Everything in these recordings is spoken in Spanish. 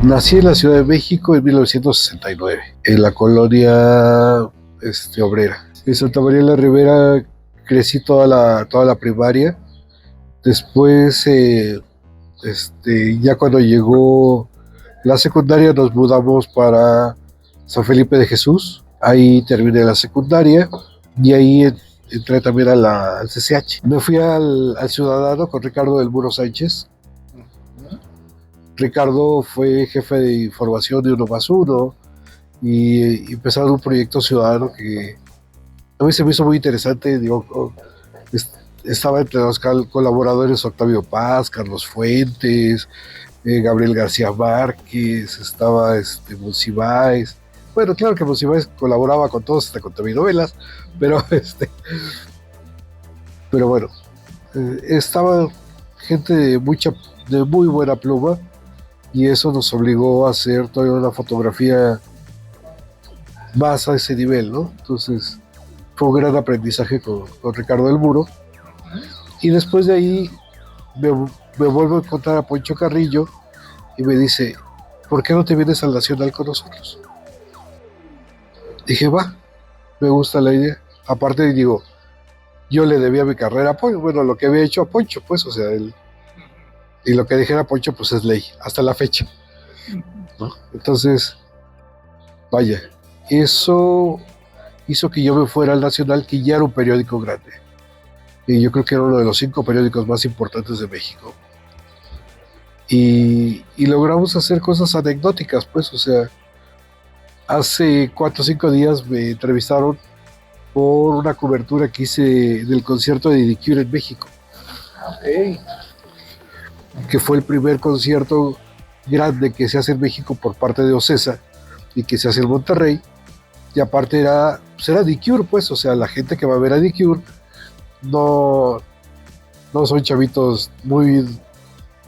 Nací en la Ciudad de México en 1969, en la colonia obrera. En Santa María la Ribera crecí toda la primaria. Después, ya cuando llegó la secundaria, nos mudamos para San Felipe de Jesús. Ahí terminé la secundaria y ahí entré también al CCH. Me fui al Ciudadano con Ricardo del Muro Sánchez. Ricardo fue jefe de información de Uno Más Uno y empezaron un proyecto ciudadano que a mí se me hizo muy interesante. Digo, estaba entre los colaboradores Octavio Paz, Carlos Fuentes, Gabriel García Márquez, estaba Monsiváis. Bueno, claro que Monsiváis colaboraba con todos, hasta con telenovelas, pero pero bueno, estaba gente de muy buena pluma, y eso nos obligó a hacer toda una fotografía más a ese nivel, ¿no? Entonces fue un gran aprendizaje con Ricardo del Muro, y después de ahí me vuelvo a encontrar a Poncho Carrillo y me dice, ¿por qué no te vienes al Nacional con nosotros? Dije, va, me gusta la idea. Aparte, digo, yo le debía mi carrera a Poncho, bueno, lo que había hecho a Poncho, pues, o sea, y lo que dijera Poncho, pues es ley, hasta la fecha, ¿no? Entonces, vaya, eso hizo que yo me fuera al Nacional, que ya era un periódico grande. Y yo creo que era uno de los 5 periódicos más importantes de México. Y logramos hacer cosas anecdóticas, pues, o sea, hace 4 o 5 días me entrevistaron por una cobertura que hice del concierto de The Cure en México. Hey. Que fue el primer concierto grande que se hace en México por parte de Ocesa y que se hace en Monterrey. Y aparte era The Cure, pues, o sea, la gente que va a ver a The Cure no son chavitos muy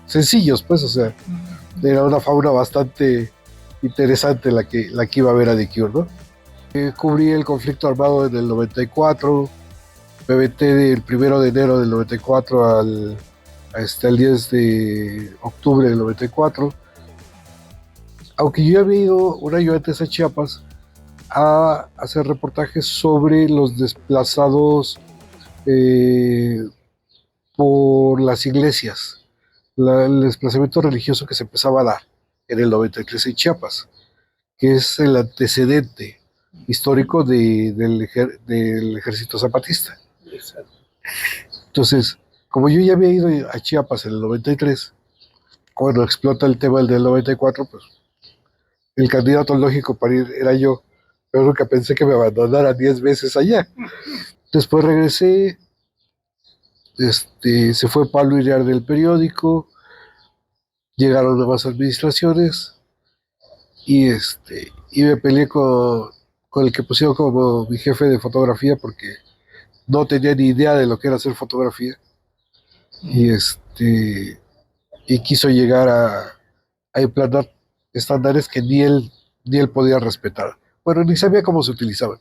sencillos, pues, o sea, era una fauna bastante interesante la que iba a ver a The Cure, ¿no? Cubrí el conflicto armado en el 94, me aventé del 1 de enero del 94 al 10 de octubre del 94. Aunque yo ya había ido un año antes a Chiapas a hacer reportajes sobre los desplazados por las iglesias, el desplazamiento religioso que se empezaba a dar en el 93 en Chiapas, que es el antecedente histórico del ejército zapatista. Exacto. Entonces, como yo ya había ido a Chiapas en el 93, cuando explota el tema del 94, pues el candidato lógico para ir era yo, pero nunca pensé que me abandonaran 10 veces allá. Después regresé, se fue Pablo Iriar del periódico, llegaron nuevas administraciones, y me peleé con el que pusieron como mi jefe de fotografía, porque no tenía ni idea de lo que era hacer fotografía, y quiso llegar a implantar estándares que ni él podía respetar. Bueno, ni sabía cómo se utilizaban.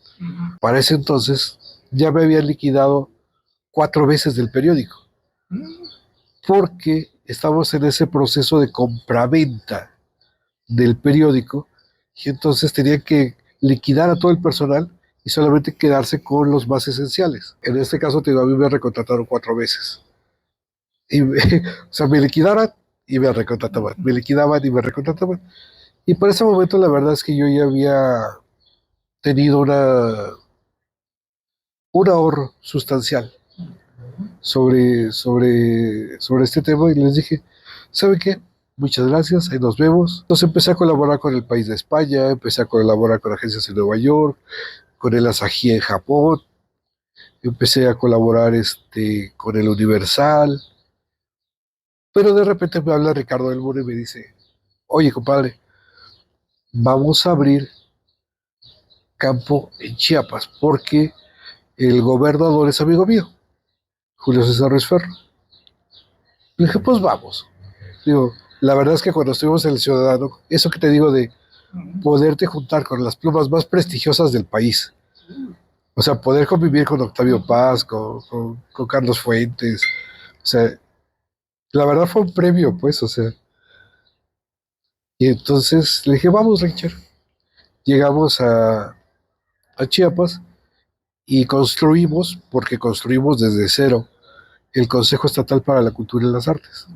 Para ese entonces ya me habían liquidado 4 veces del periódico, porque estamos en ese proceso de compraventa del periódico, y entonces tenían que liquidar a todo el personal y solamente quedarse con los más esenciales. En este caso, a mí me recontrataron 4 veces. O sea, me liquidaran y me recontrataban, me liquidaban y me recontrataban. Y por ese momento la verdad es que yo ya había tenido un ahorro sustancial sobre este tema, y les dije, ¿saben qué? Muchas gracias, ahí nos vemos. Entonces empecé a colaborar con El País de España, empecé a colaborar con agencias en Nueva York, con el Asahi en Japón, empecé a colaborar con el Universal, pero de repente me habla Ricardo del Muro y me dice, oye compadre, vamos a abrir campo en Chiapas, porque el gobernador es amigo mío, Julio César Ruiz Ferro. Le dije, pues vamos. Digo, la verdad es que cuando estuvimos en El Ciudadano, eso que te digo de poderte juntar con las plumas más prestigiosas del país, o sea, poder convivir con Octavio Paz, con Carlos Fuentes, o sea, la verdad fue un premio, pues, o sea. Y entonces le dije, vamos, Richard. Llegamos a Chiapas y construimos, porque construimos desde cero, el Consejo Estatal para la Cultura y las Artes,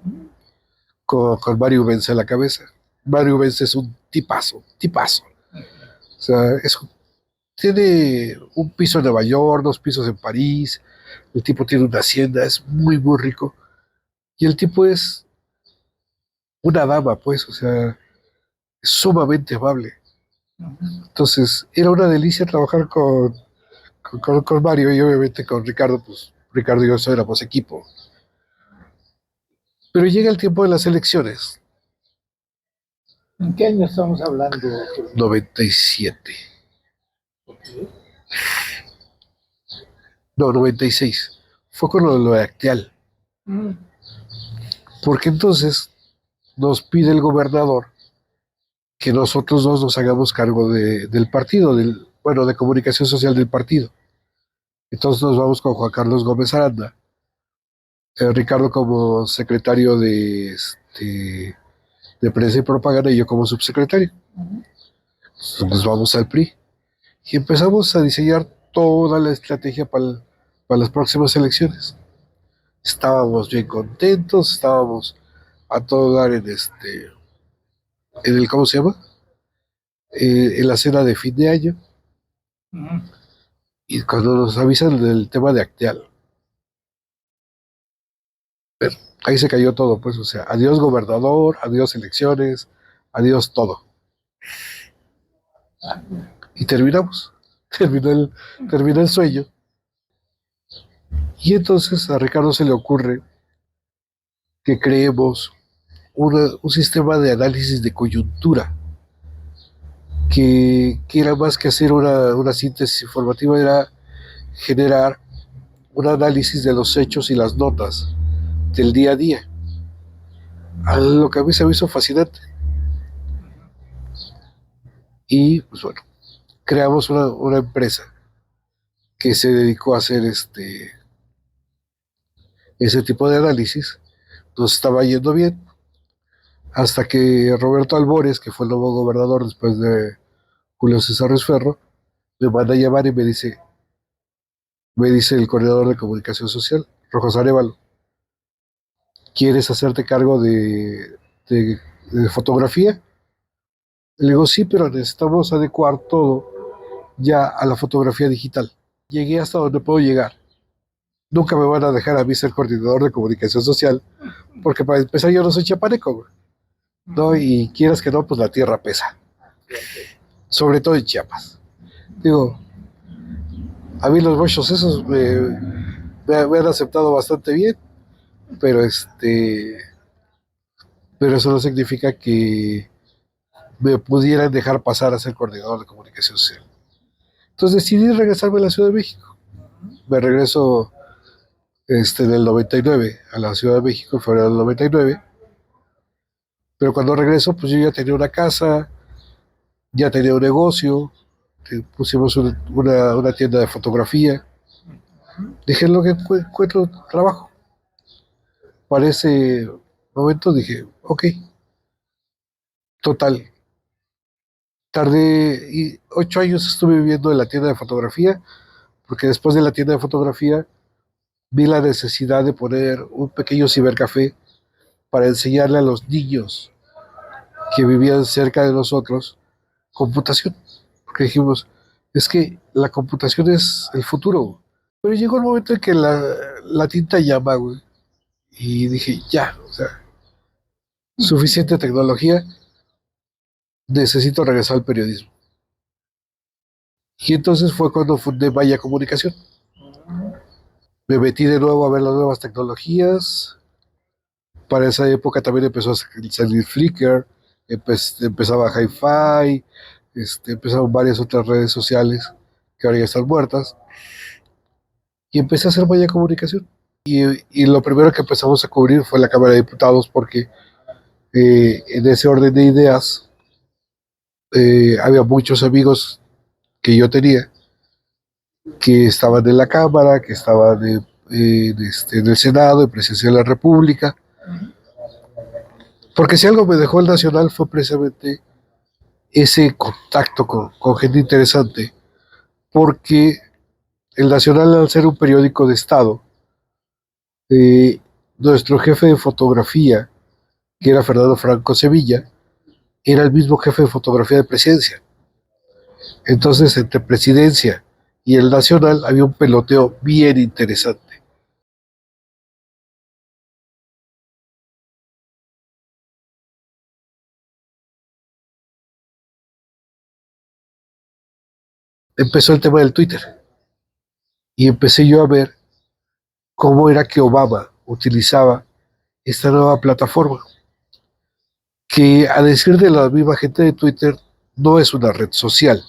con Mario Vence a la cabeza. Mario Vence es un tipazo, tipazo. O sea, tiene un piso en Nueva York, 2 pisos en París, el tipo tiene una hacienda, es muy, muy rico. Y el tipo es una dama, pues, o sea, es sumamente amable. Entonces, era una delicia trabajar con Mario y obviamente con Ricardo, pues Ricardo y yo éramos equipo. Pero llega el tiempo de las elecciones, ¿En qué año estamos hablando? 97. Ok. No, 96. Fue con lo de Acteal. Mm. Porque entonces nos pide el gobernador que nosotros dos nos hagamos cargo del partido, bueno, de comunicación social del partido. Entonces nos vamos con Juan Carlos Gómez Aranda, Ricardo como secretario de prensa y propaganda y yo como subsecretario. Entonces nos vamos al PRI y empezamos a diseñar toda la estrategia para las próximas elecciones. Estábamos bien contentos, estábamos a todo dar en el, ¿cómo se llama? En la cena de fin de año. Y cuando nos avisan del tema de Acteal, ahí se cayó todo, pues, o sea, adiós gobernador, adiós elecciones, adiós todo. Y terminamos, terminó el sueño. Y entonces a Ricardo se le ocurre que creemos un sistema de análisis de coyuntura, que era más que hacer una síntesis informativa, era generar un análisis de los hechos y las notas del día a día. A lo que a mí se me hizo fascinante. Y pues bueno, creamos una empresa que se dedicó a hacer ese tipo de análisis. Nos estaba yendo bien hasta que Roberto Albores, que fue el nuevo gobernador después de Julio César Esferro, me manda a llamar y me dice el coordinador de comunicación social, Rojas Arevalo, ¿quieres hacerte cargo de fotografía? Le digo, sí, pero necesitamos adecuar todo ya a la fotografía digital. Llegué hasta donde puedo llegar. Nunca me van a dejar a mí ser coordinador de comunicación social, porque para empezar yo no soy chapaneco, ¿no? Y quieras que no, pues la tierra pesa, sobre todo en Chiapas. Digo, a mí los bochos esos me han aceptado bastante bien, pero pero eso no significa que me pudieran dejar pasar a ser coordinador de comunicación social. Entonces decidí regresarme a la Ciudad de México. Me regreso en el 99 a la Ciudad de México, en febrero del 99. Pero cuando regreso, pues yo ya tenía una casa, ya tenía un negocio, pusimos una tienda de fotografía. Dije, lo que encuentro trabajo. Para ese momento dije, ok, total. Tardé 8 años estuve viviendo en la tienda de fotografía, porque después de la tienda de fotografía vi la necesidad de poner un pequeño cibercafé para enseñarle a los niños que vivían cerca de nosotros computación. Porque dijimos, es que la computación es el futuro. Pero llegó el momento en que la tinta llama, güey. Y dije, ya, o sea, suficiente tecnología, necesito regresar al periodismo. Y entonces fue cuando fundé Vaya Comunicación. Me metí de nuevo a ver las nuevas tecnologías. Para esa época también empezó a salir Flickr, empezaba Hi-Fi, empezaron varias otras redes sociales que ahora ya están muertas. Y empecé a hacer Vaya Comunicación. Y lo primero que empezamos a cubrir fue la Cámara de Diputados, porque en ese orden de ideas había muchos amigos que yo tenía que estaban en la Cámara, que estaban en el Senado, en Presidencia de la República. Porque si algo me dejó el Nacional fue precisamente ese contacto con gente interesante, porque el Nacional, al ser un periódico de Estado, eh, nuestro jefe de fotografía, que era Fernando Franco Sevilla, era el mismo jefe de fotografía de Presidencia. Entonces, entre Presidencia y el Nacional había un peloteo bien interesante. Empezó el tema del Twitter y empecé yo a ver cómo era que Obama utilizaba esta nueva plataforma, que a decir de la misma gente de Twitter, no es una red social,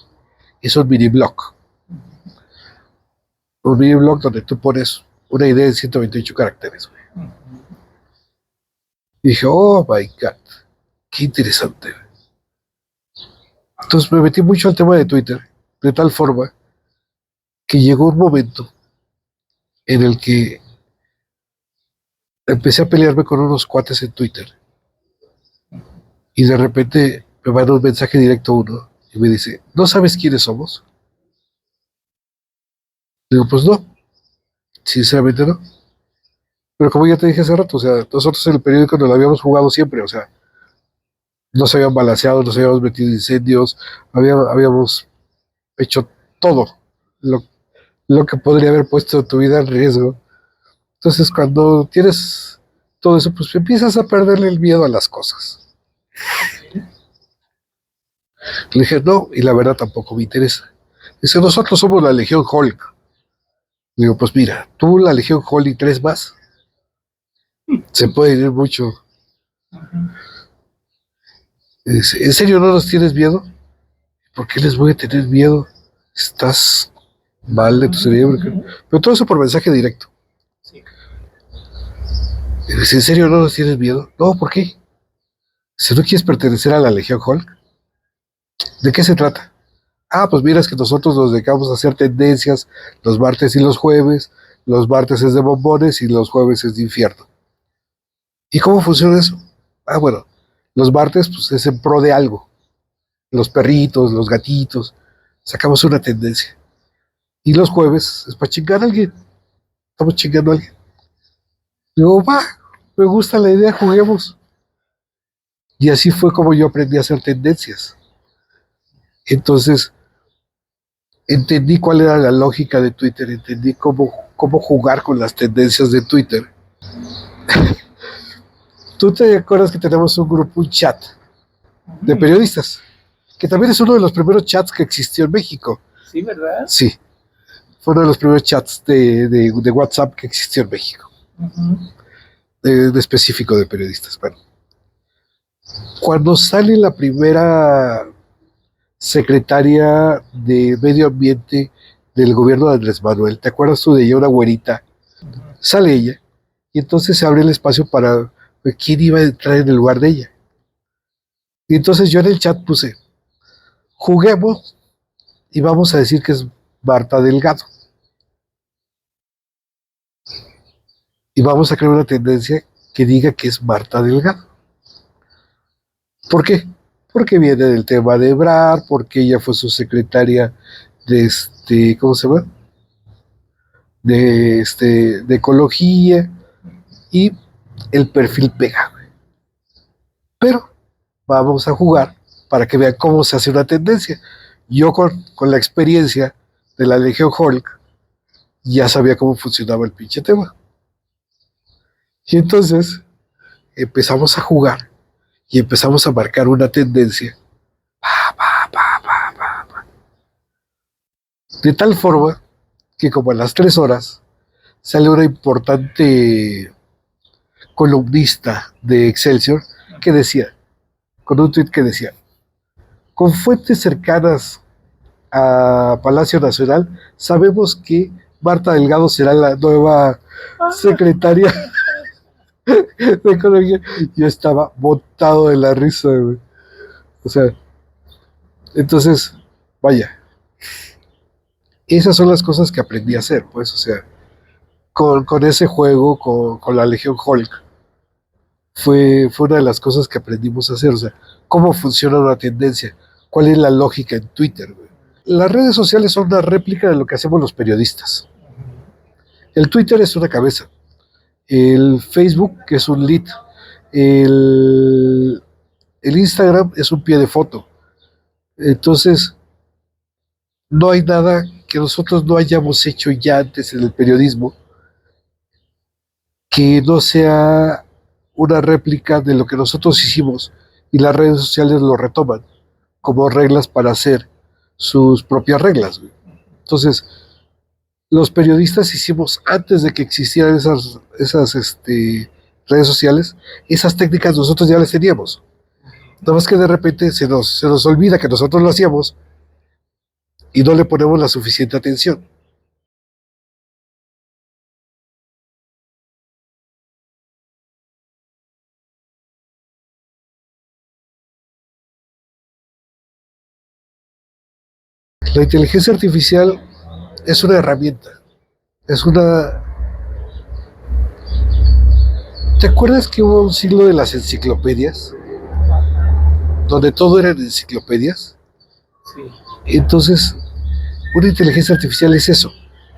es un mini blog. Un mini blog donde tú pones una idea en 128 caracteres. Y dije, oh my God, qué interesante. Entonces me metí mucho al tema de Twitter, de tal forma que llegó un momento en el que empecé a pelearme con unos cuates en Twitter. Y de repente me manda un mensaje directo uno y me dice, ¿no sabes quiénes somos? Digo, pues no, sinceramente no. Pero como ya te dije hace rato, o sea, nosotros en el periódico nos lo habíamos jugado siempre, o sea, no se habían balanceado, nos habíamos metido incendios, habíamos hecho todo lo, lo que podría haber puesto tu vida en riesgo. Entonces, cuando tienes todo eso, pues empiezas a perderle el miedo a las cosas. Le dije, no, y la verdad tampoco me interesa. Dice, nosotros somos la Legión Hulk. Digo, pues mira, tú, la Legión Hulk y tres más, se puede ir mucho. Dice, ¿en serio no nos tienes miedo? ¿Por qué les voy a tener miedo? Estás mal de tu cerebro. Pero todo eso por mensaje directo. Dice, ¿en serio no nos tienes miedo? No, ¿por qué? Si no quieres pertenecer a la Legión Hulk, ¿de qué se trata? Ah, pues mira, es que nosotros nos dedicamos a hacer tendencias los martes y los jueves. Los martes es de bombones y los jueves es de infierno. ¿Y cómo funciona eso? Ah, bueno, los martes pues es en pro de algo. Los perritos, los gatitos, sacamos una tendencia. Y los jueves es para chingar a alguien. Estamos chingando a alguien. Digo, va, me gusta la idea, juguemos. Y así fue como yo aprendí a hacer tendencias. Entonces, entendí cuál era la lógica de Twitter, entendí cómo jugar con las tendencias de Twitter. Tú te acuerdas que tenemos un grupo, un chat de periodistas, que también es uno de los primeros chats que existió en México. Sí, ¿verdad? Sí, fue uno de los primeros chats de WhatsApp que existió en México, de específico de periodistas. Bueno, cuando sale la primera secretaria de Medio Ambiente del gobierno de Andrés Manuel, ¿te acuerdas tú de ella, una güerita? Sale ella, y entonces se abre el espacio para ver quién iba a entrar en el lugar de ella. Y entonces yo en el chat puse, juguemos y vamos a decir que es Marta Delgado. Y vamos a crear una tendencia que diga que es Marta Delgado. ¿Por qué? Porque viene del tema de Ebrard, porque ella fue su secretaria de ¿cómo se llama? De ecología, y el perfil pega. Pero vamos a jugar para que vean cómo se hace una tendencia. Yo con la experiencia de la Legión Hulk ya sabía cómo funcionaba el pinche tema. Y entonces empezamos a jugar y empezamos a marcar una tendencia. De tal forma que como a las 3 horas sale una importante columnista de Excelsior que decía, con un tuit que decía, con fuentes cercanas a Palacio Nacional, sabemos que Marta Delgado será la nueva secretaria de Economía. Yo estaba botado de la risa, güey. O sea, entonces, vaya, esas son las cosas que aprendí a hacer, pues, o sea, con ese juego, con la Legión Hulk, fue una de las cosas que aprendimos a hacer, o sea, cómo funciona una tendencia, cuál es la lógica en Twitter, güey. Las redes sociales son una réplica de lo que hacemos los periodistas. El Twitter es una cabeza, el Facebook es un lead, el, el Instagram es un pie de foto. Entonces, no hay nada que nosotros no hayamos hecho ya antes en el periodismo que no sea una réplica de lo que nosotros hicimos y las redes sociales lo retoman como reglas para hacer sus propias reglas, güey. Entonces, los periodistas hicimos antes de que existieran esas redes sociales, esas técnicas nosotros ya las teníamos. Nada más que de repente se nos olvida que nosotros lo hacíamos y no le ponemos la suficiente atención. La inteligencia artificial es una herramienta, es una... ¿Te acuerdas que hubo un siglo de las enciclopedias? Donde todo eran enciclopedias. Sí. Entonces, una inteligencia artificial es eso,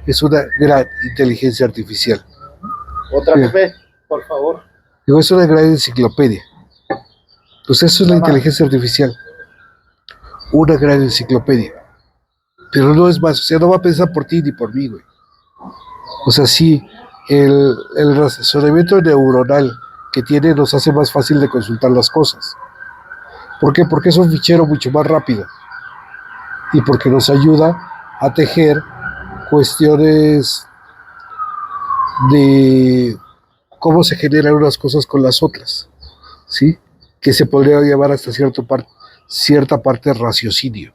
es una gran inteligencia artificial. Otra Mira, vez, por favor. digo, es una gran enciclopedia. Pues eso es la inteligencia artificial, una gran enciclopedia. Pero no es más, o sea, no va a pensar por ti ni por mí, güey. O sea, sí, el razonamiento neuronal que tiene nos hace más fácil de consultar las cosas. ¿Por qué? Porque es un fichero mucho más rápido y porque nos ayuda a tejer cuestiones de cómo se generan unas cosas con las otras, ¿sí? Que se podría llamar hasta cierta parte raciocinio.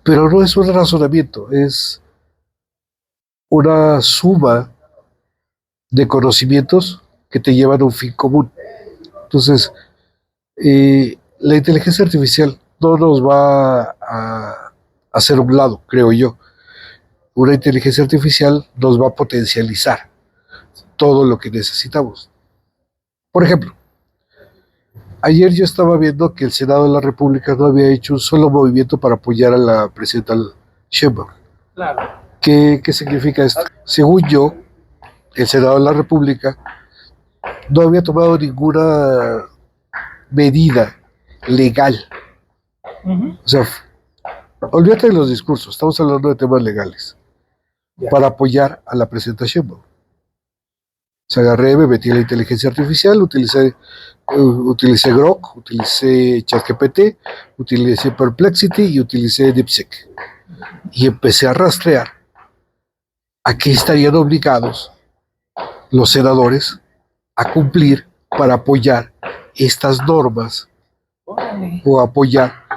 Pero no es un razonamiento, es una suma de conocimientos que te llevan a un fin común. Entonces, la inteligencia artificial no nos va a hacer un lado, creo yo. Una inteligencia artificial nos va a potencializar todo lo que necesitamos. Por ejemplo, ayer yo estaba viendo que el Senado de la República no había hecho un solo movimiento para apoyar a la presidenta Sheinbaum. Claro. ¿Qué significa esto? Según yo, el Senado de la República no había tomado ninguna medida legal. O sea, olvídate de los discursos, estamos hablando de temas legales, para apoyar a la presidenta Sheinbaum. Se agarré, me metí en la inteligencia artificial, utilicé Grok, utilicé ChatGPT, utilicé Perplexity y utilicé DeepSeek. Y empecé a rastrear a qué estarían obligados los senadores a cumplir para apoyar estas normas o apoyar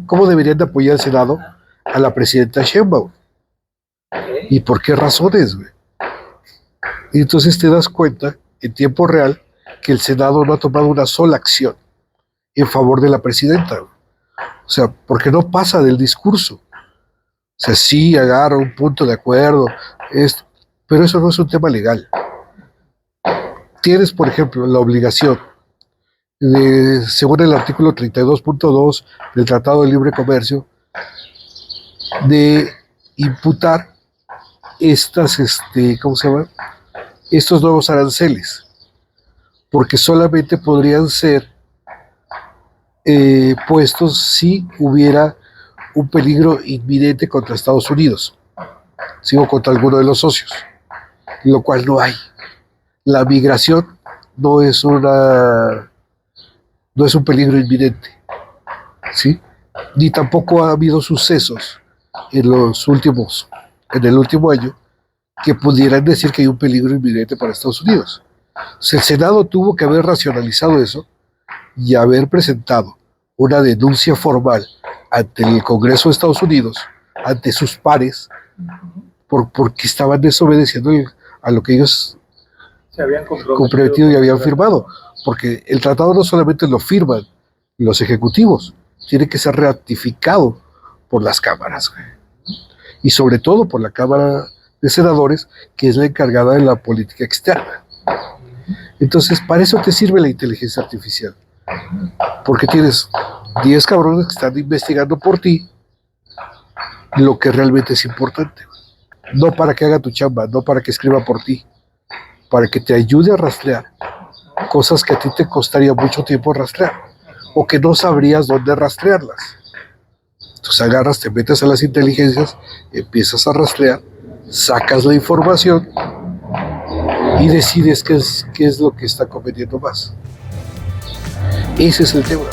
cómo deberían de apoyar el Senado a la presidenta Sheinbaum y por qué razones, güey. Y entonces te das cuenta en tiempo real que el Senado no ha tomado una sola acción en favor de la presidenta. O sea, porque no pasa del discurso. O sea, sí agarra un punto de acuerdo, pero eso no es un tema legal. Tienes, por ejemplo, la obligación según el artículo 32.2 del Tratado de Libre Comercio, de imputar ¿cómo se llama? Estos nuevos aranceles, porque solamente podrían ser puestos si hubiera un peligro inminente contra Estados Unidos, ¿sí? O contra alguno de los socios, lo cual no hay. La migración no es un peligro inminente, ¿sí? Ni tampoco ha habido sucesos en el último año que pudieran decir que hay un peligro inminente para Estados Unidos. O sea, el Senado tuvo que haber racionalizado eso y haber presentado una denuncia formal ante el Congreso de Estados Unidos, ante sus pares, porque estaban desobedeciendo a lo que ellos se habían comprometido y habían firmado. Porque el tratado no solamente lo firman los ejecutivos, tiene que ser ratificado por las cámaras, y sobre todo por la Cámara de Senadores, que es la encargada de la política externa. Entonces, para eso te sirve la inteligencia artificial. Porque tienes 10 cabrones que están investigando por ti lo que realmente es importante. No para que haga tu chamba, no para que escriba por ti, para que te ayude a rastrear cosas que a ti te costaría mucho tiempo rastrear o que no sabrías dónde rastrearlas. Entonces agarras, te metes a las inteligencias, empiezas a rastrear, sacas la información y decides qué es lo que está conveniendo más. Ese es el tema.